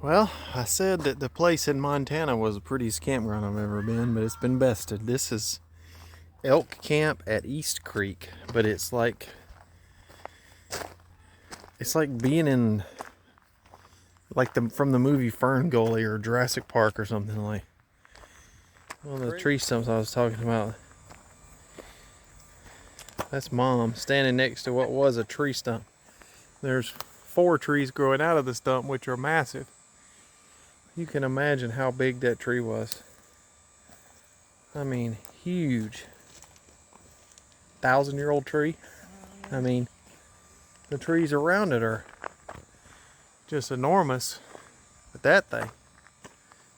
Well, I said that the place in Montana was the prettiest campground I've ever been, but it's been bested. This is elk camp at East Creek, but it's like being in from the movie Fern Gully or Jurassic Park or something. Like one of the tree stumps I was talking about. That's Mom standing next to what was a tree stump. There's 4 trees growing out of the stump, which are massive. You can imagine how big that tree was. I mean, huge. 1,000-year-old tree. I mean, the trees around it are just enormous. But that thing,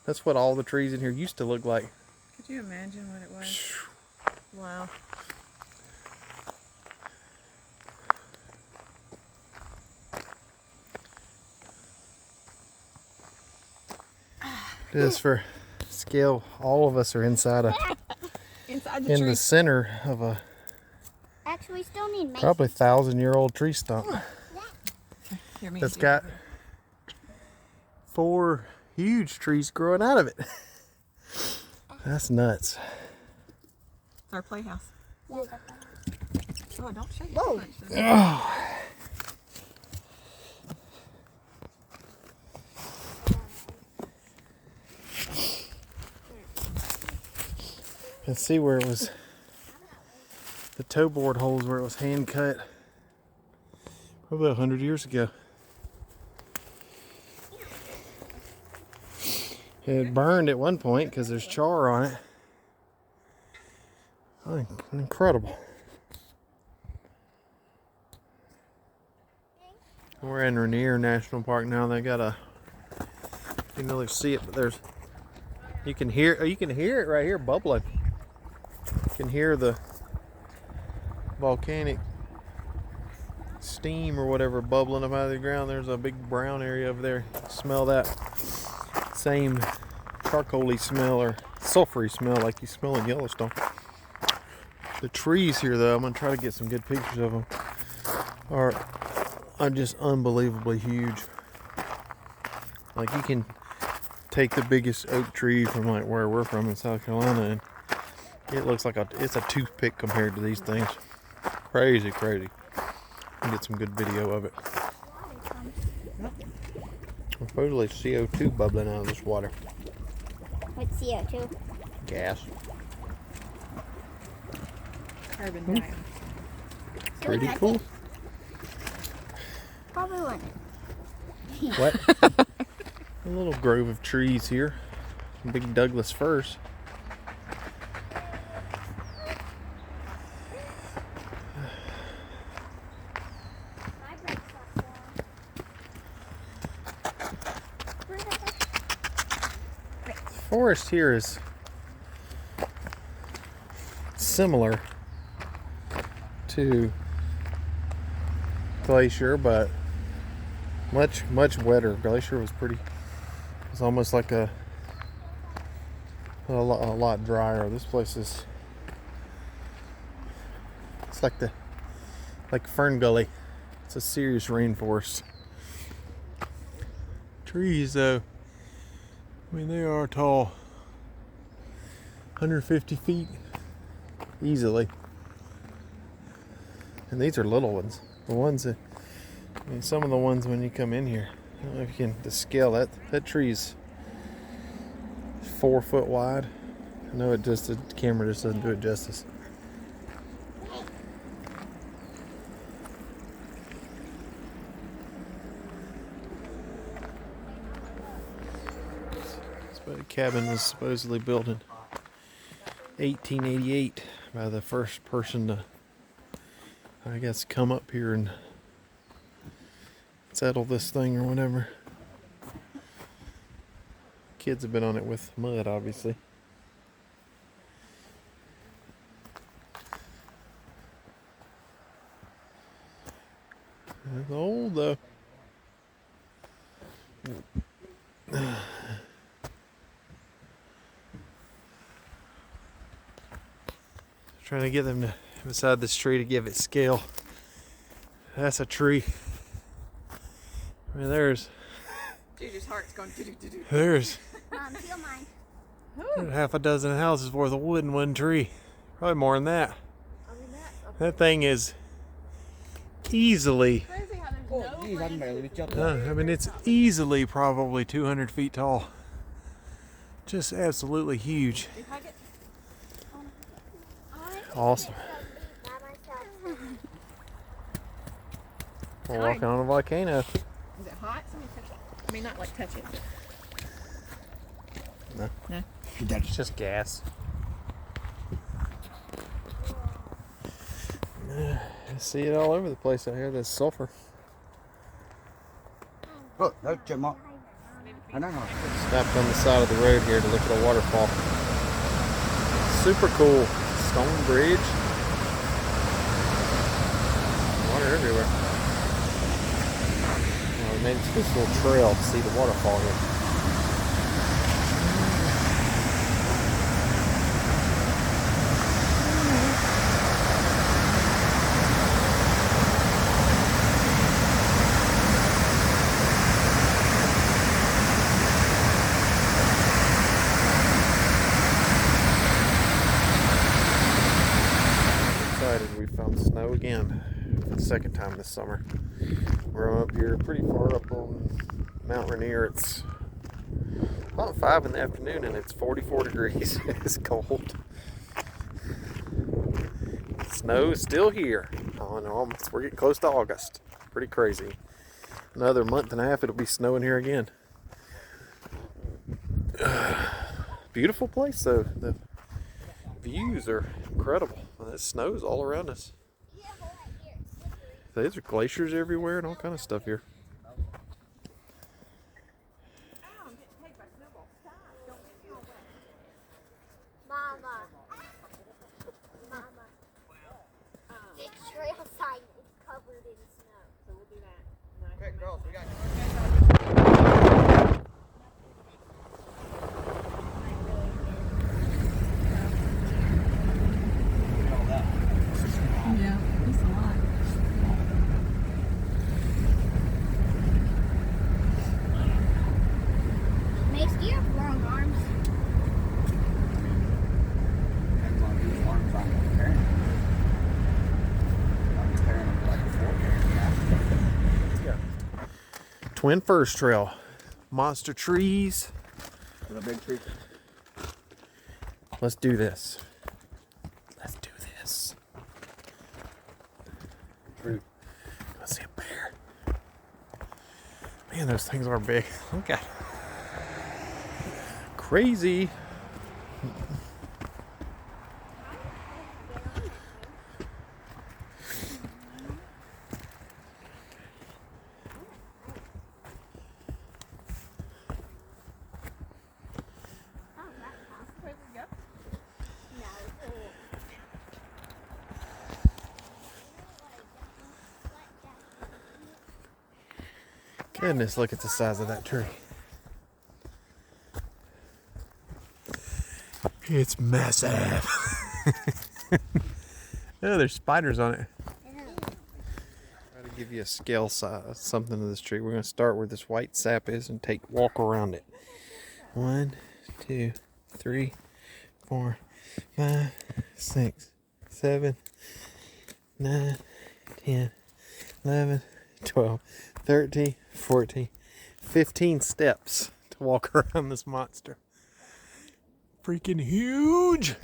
that's what all the trees in here used to look like. Could you imagine what it was? Wow. Just for scale, all of us are inside the tree. the center of a Actually, still need mason. probably 1,000-year-old tree stump. That's got 4 huge trees growing out of it. That's nuts. It's our playhouse. Oh, don't shake Whoa. too much. Let's see where it was. The toe board holes where it was hand cut probably 100 years ago. It burned at one point because there's char on it. Oh, incredible. We're in Rainier National Park now. They got a, you can really see it, but there's, you can hear it right here bubbling. You can hear the volcanic steam or whatever bubbling up out of the ground. There's a big brown area over there. Smell that same charcoaly smell or sulfury smell like you smell in Yellowstone. The trees here, though, I'm gonna try to get some good pictures of them, are just unbelievably huge. Like, you can take the biggest oak tree from like where we're from in South Carolina and it looks like it's a toothpick compared to these things. Crazy. Get some good video of it. Supposedly CO2 bubbling out of this water. What's CO2? Gas. Carbon dioxide. Pretty cool. Probably wouldn't. What? A little grove of trees here. Some big Douglas firs. Forest here is similar to Glacier, but much wetter. Glacier was it's almost like a lot drier. This place is, it's like Fern Gully. It's a serious rainforest. Trees, though, I mean, they are tall. 150 feet easily. And these are little ones. The ones that, I mean, some of the ones when you come in here, I don't know if you can to scale that tree's 4 foot wide. I know the camera just doesn't do it justice. The cabin was supposedly built in 1888 by the first person to, I guess, come up here and settle this thing or whatever. Kids have been on it with mud, obviously. It's old, though. Trying to get them to beside this tree to give it scale. That's a tree. I mean, there's Dude, JJ's heart's going do-do-do-do. There's Mom, feel mine. half a dozen houses worth of wood in one tree. Probably more than that. I mean, that's up That thing is easily, crazy how there's no I mean, it's easily probably 200 feet tall. Just absolutely huge. If I get Awesome. We're walking on a volcano. Is it hot? Somebody touch it. I mean, not like touch it. But... No. No. It's just gas. I see it all over the place out here. This sulfur. Look, no chipmunk. I know. Stopped on the side of the road here to look at a waterfall. Super cool. Stone bridge. Water everywhere. Well, we made it to this little trail to see the waterfall here. We found snow again for the second time this summer. We're up here pretty far up on Mount Rainier. It's about 5 in the afternoon and it's 44 degrees. It's cold. Snow is still here. Oh no, we're getting close to August. Pretty crazy. Another month and a half it'll be snowing here again. Beautiful place though. The views are incredible. It snows all around us. There's glaciers everywhere and all kind of stuff here. Mama. The trail side is covered in snow. So we'll do that. Okay, girls, we got Yeah, it's a lot. Mace, do you have long arms? Depends on whose arms I'm carrying. I'm carrying them like a 4. Twin First Trail. Monster trees. With a big tree. Let's do this. Let's do this. True. Let's see a bear. Man, those things are big. Look at it. Crazy. Where we go? Goodness, look at the size of that tree. It's massive. Oh, there's spiders on it. Try to give you a scale size, something of this tree. We're going to start where this white sap is and walk around it. 1, 2, 3, 4, 5, 6, 7, 9, 10, 11, 12, 13, 14, 15 steps to walk around this monster. Freaking huge!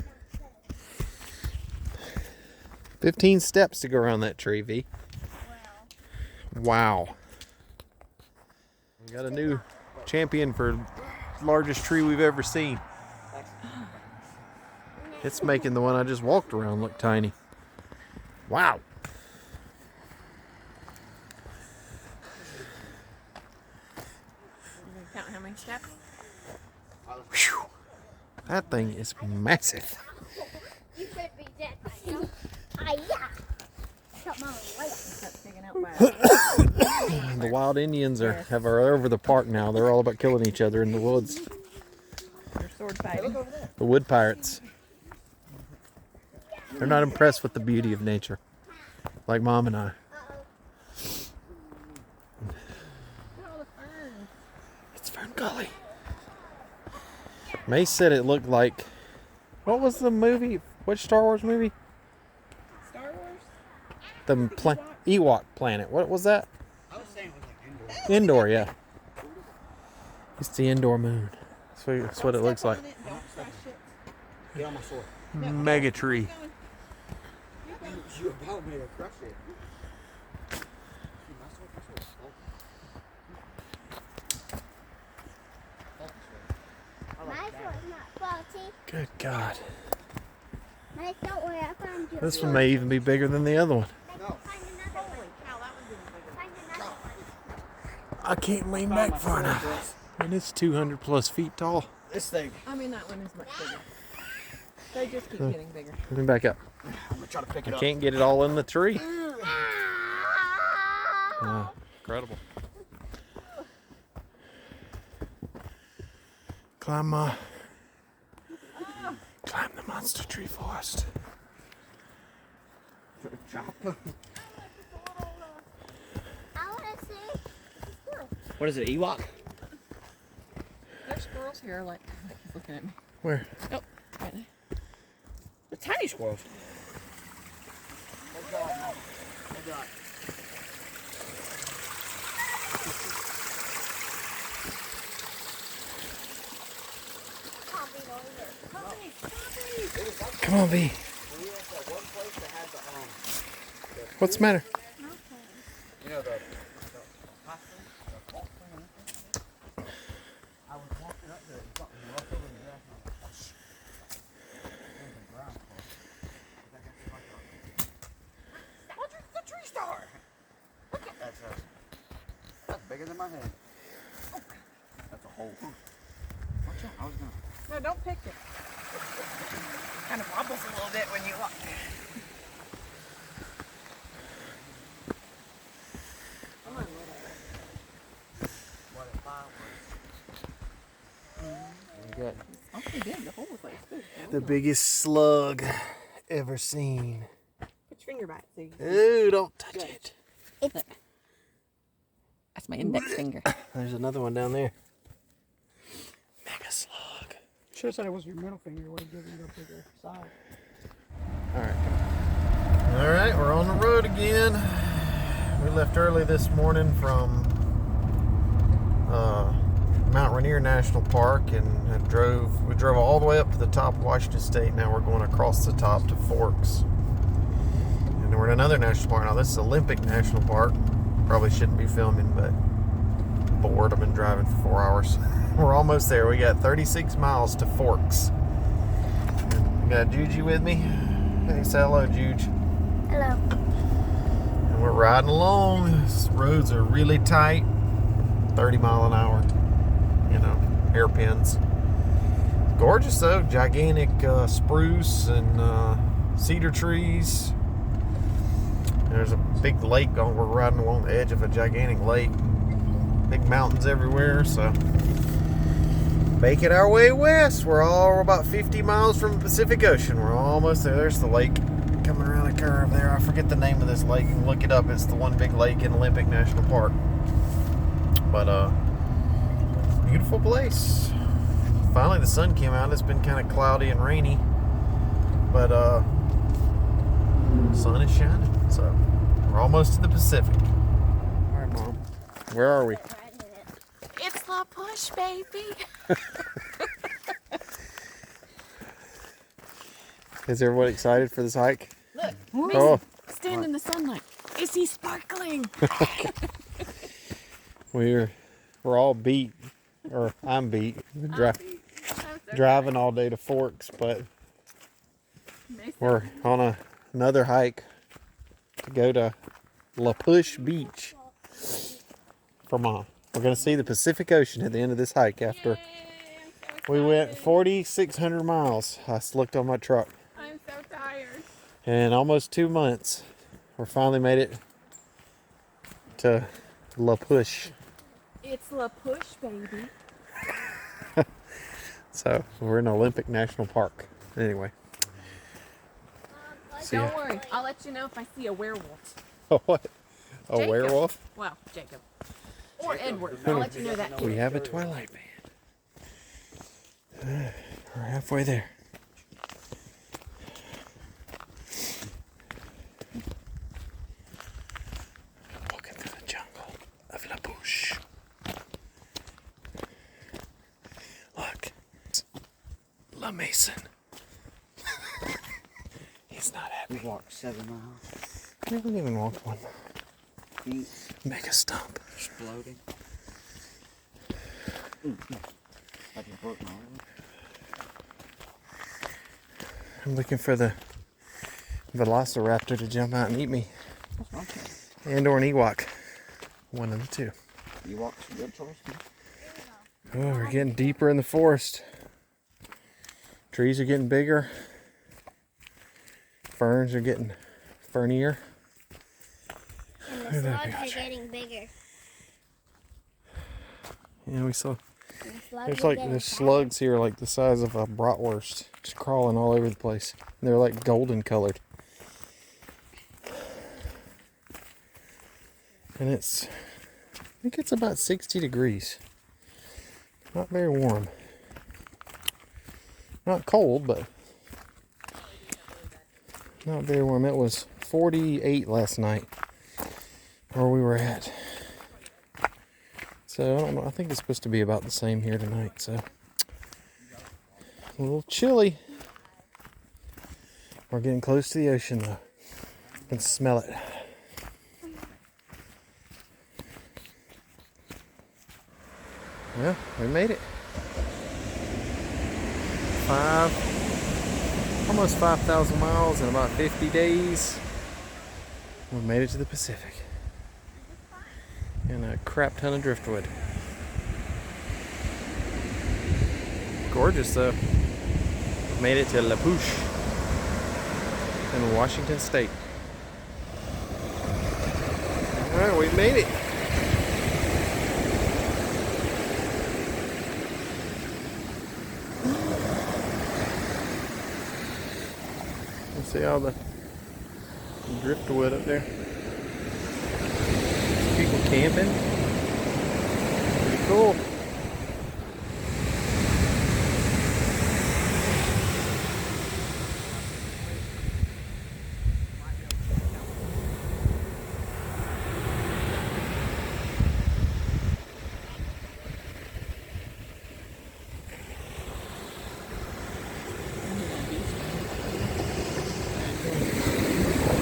15 steps to go around that tree, V. Wow. We got a new champion for largest tree we've ever seen. It's making the one I just walked around look tiny. Wow. You gonna count how many steps? Whew. That thing is massive. You should be dead by now. Yeah. Shut my way. Start digging out by The wild Indians are over the park now. They're all about killing each other in the woods. They're sword fighting. The wood pirates. They're not impressed with the beauty of nature, like Mom and I. Look at all the ferns. Golly. May said it looked like, what was the movie? Which Star Wars movie? Star Wars? The Ewok planet. What was that? I was saying it was like indoor. Indoor, yeah. It's the indoor moon. That's what it looks like. Don't crush it. Get on my sword. Mega tree. You about me to crush it. My sword's not faulty. Good God. Mike, don't worry, I found you. This one may even be bigger than the other one. No. Find another one. Cow, that one's even bigger. Find another one. I can't lean back far enough. And it's 200 plus feet tall. This thing. I mean, that one is much bigger. They just keep getting bigger. Let me back up. I'm gonna try to pick it I up. can't get it all in the tree. Incredible. Climb the monster tree forest. Chop. I want to see. What is it, Ewok? There's squirrels here, like he's looking at me. Where? Oh, right there. The tiny squirrels. Oh God, no. Oh God. Come on, B. We went to one place that had the What's the matter? you know the hot thing, the fault thing on this thing? I was walking up there and something rough over the grass and I was like, oh shit. There's a ground squirrel. But that gets like a- What's the tree star? Look at that. That's bigger than my head. That's a hole. Watch out, I was gonna. No, don't pick it. Kind of wobbles a little bit when you walk. Come on, little. What if I was? It's awfully big. The hole was like this big. The biggest slug ever seen. Put your finger back, see. Ooh, don't touch it. That's my index finger. There's another one down there. Mega slug. Should have said it was your middle finger. Would have given it a bigger size. All right, we're on the road again. We left early this morning from Mount Rainier National Park and we drove all the way up to the top of Washington State. Now we're going across the top to Forks. And we're in another national park. Now this is Olympic National Park. Probably shouldn't be filming, but bored. I've been driving for 4 hours. We're almost there. We got 36 miles to Forks. And got Juji with me. Hey, say hello, Juge. Hello. And we're riding along. These roads are really tight. 30 mile an hour. You know, hairpins. Gorgeous though. Gigantic spruce and cedar trees. There's a big lake. We're riding along the edge of a gigantic lake. Big mountains everywhere. So making our way west. We're about 50 miles from the Pacific Ocean. We're almost there. There's the lake coming around a curve there. I forget the name of this lake. You can look it up. It's the one big lake in Olympic National Park. But beautiful place. Finally the sun came out. It's been kind of cloudy and rainy. But sun is shining. So we're almost to the Pacific. All right, Mom. Where are we? It's La Push, baby. Is everyone excited for this hike? Look, Oh, stand in the sunlight. Is he sparkling? we're all beat, or I'm beat. We've been driving all day to Forks, but we're on another hike to go to La Push Beach for Mom. We're going to see the Pacific Ocean at the end of this hike after we went 4,600 miles. I just looked on my truck. I'm so tired. In almost 2 months, we finally made it to La Push. It's La Push, baby. So we're in Olympic National Park. Anyway. See ya. Don't worry. I'll let you know if I see a werewolf. What? A Jacob. werewolf? Well, Jacob. Poor Edward. I'll let you know that. We have a twilight band. We're halfway there. Walking through the jungle of La Bouche. Look. La Mason. He's not happy. We walked 7 miles. We haven't even walked one. Feet Make a stump. exploding. Ooh, I just broke my arm. I'm looking for the velociraptor to jump out and eat me. Okay. And or an Ewok. One of the two. You walked some good choice. Oh, we're getting deeper in the forest. Trees are getting bigger. Ferns are getting fernier. And the slugs are getting bigger. Yeah, we saw. And the slugs There's are like getting there's fatter. slugs here, like the size of a bratwurst, just crawling all over the place. And they're like golden colored. And I think it's about 60 degrees. Not very warm. Not cold, but not very warm. It was 48 last night where we were at. So I don't know. I think it's supposed to be about the same here tonight. So a little chilly. We're getting close to the ocean though. I can smell it. Well, we made it. Almost 5,000 miles in about 50 days. We made it to the Pacific. And a crap ton of driftwood. Gorgeous though. Made it to La Bouche in Washington State. Alright, we made it. See all the driftwood up there. People camping. Pretty cool.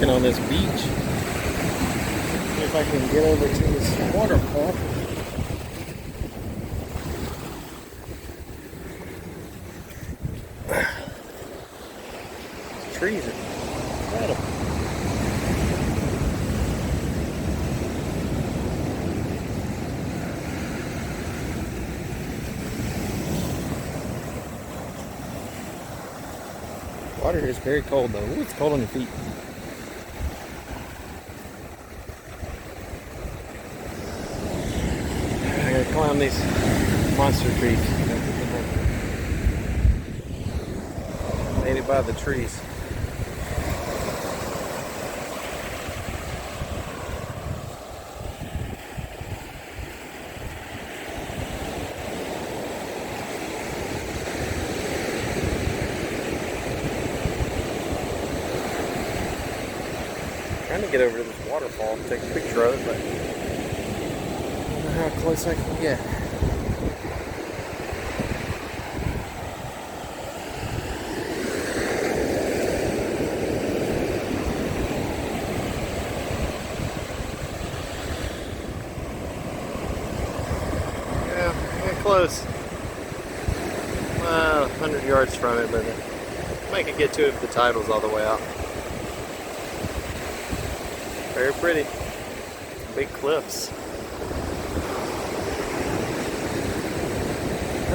On this beach. See if I can get over to this waterfall. These trees are incredible. Water here is very cold though. Ooh, it's cold on your feet. Climb these monster trees. Made it by the trees. Trying to get over to this waterfall and take a picture of it, but how close I can get. Yeah, close. 100 yards from it, but I could get to it if the tidal's all the way out. Very pretty. Big cliffs.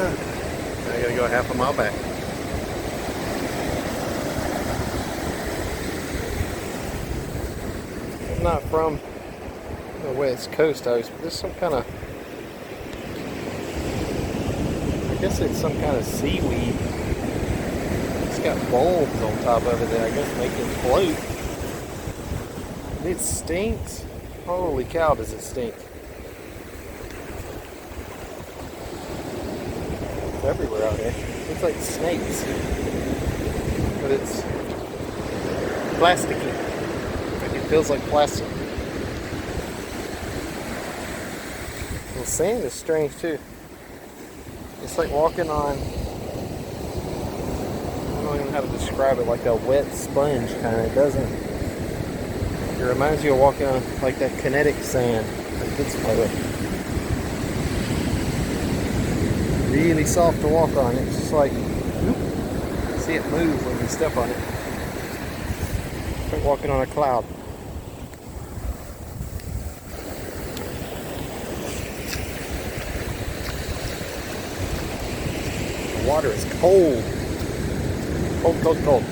I gotta go half a mile back. I'm not from the West Coast. There's some kind of, I guess it's some kind of seaweed. It's got bulbs on top of it that I guess make it float. It stinks. Holy cow, does it stink. everywhere out here. Looks like snakes. But it's plasticky. Like it feels like plastic. The sand is strange too. It's like walking on, I don't even know how to describe it, like a wet sponge kind of. It doesn't, it reminds you of walking on like that kinetic sand. Like it's really soft to walk on. It's just like, see it move when you step on it. It's like walking on a cloud. The water is cold. Cold, cold, cold.